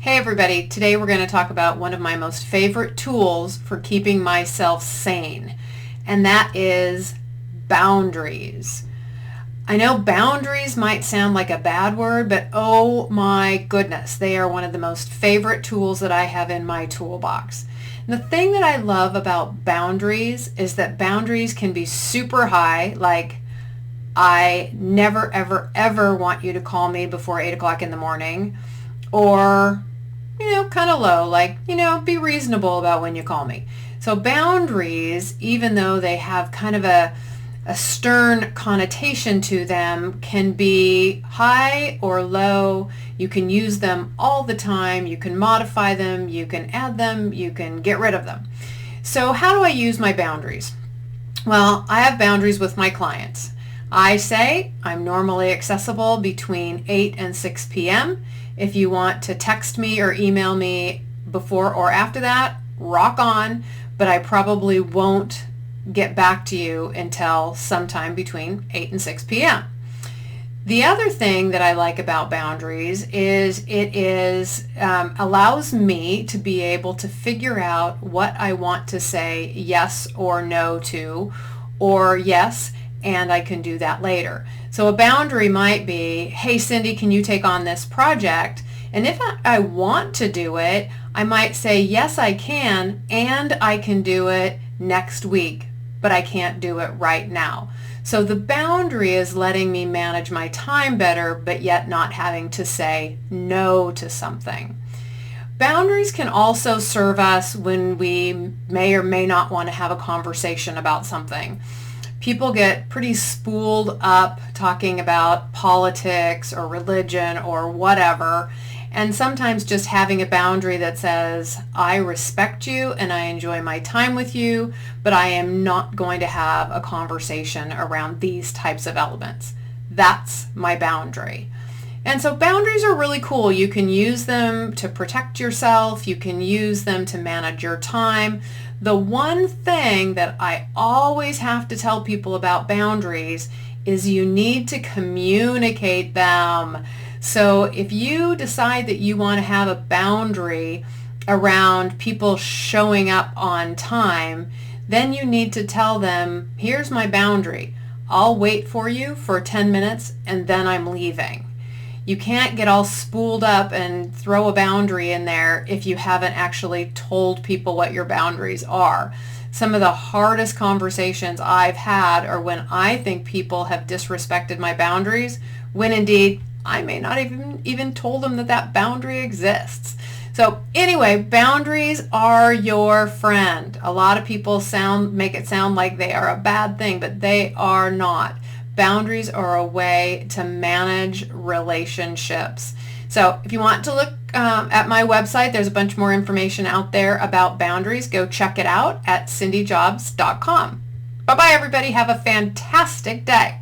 Hey everybody, today we're going to talk about one of my most favorite tools for keeping myself sane, and that is boundaries. I know boundaries might sound like a bad word, but oh my goodness, they are one of the most favorite tools that I have in my toolbox. And the thing that I love about boundaries is that boundaries can be super high, like I never ever ever want you to call me before 8 o'clock in the morning, or kind of low, like, be reasonable about when you call me. So boundaries, even though they have kind of a stern connotation to them, can be high or low. You can use them all the time. You can modify them. You can add them. You can get rid of them. So how do I use my boundaries? Well, I have boundaries with my clients. I say I'm normally accessible between 8 and 6 p.m. If you want to text me or email me before or after that, rock on, but I probably won't get back to you until sometime between 8 and 6 p.m. The other thing that I like about boundaries is it allows me to be able to figure out what I want to say yes or no to, or yes, and I can do that later. So a boundary might be, hey Cindy, can you take on this project? And if I want to do it, I might say, yes, I can, and I can do it next week, but I can't do it right now. So the boundary is letting me manage my time better, but yet not having to say no to something. Boundaries can also serve us when we may or may not want to have a conversation about something. People get pretty spooled up talking about politics or religion or whatever, and sometimes just having a boundary that says, I respect you and I enjoy my time with you, but I am not going to have a conversation around these types of elements. That's my boundary. And so boundaries are really cool. You can use them to protect yourself. You can use them to manage your time. The one thing that I always have to tell people about boundaries is you need to communicate them. So if you decide that you want to have a boundary around people showing up on time, then you need to tell them, here's my boundary. I'll wait for you for 10 minutes and then I'm leaving. You can't get all spooled up and throw a boundary in there if you haven't actually told people what your boundaries are. Some of the hardest conversations I've had are when I think people have disrespected my boundaries, when indeed I may not even told them that boundary exists. So anyway, boundaries are your friend. A lot of people make it sound like they are a bad thing, but they are not. Boundaries are a way to manage relationships. So if you want to look at my website, there's a bunch more information out there about boundaries. Go check it out at cindyjobs.com. Bye-bye, everybody. Have a fantastic day.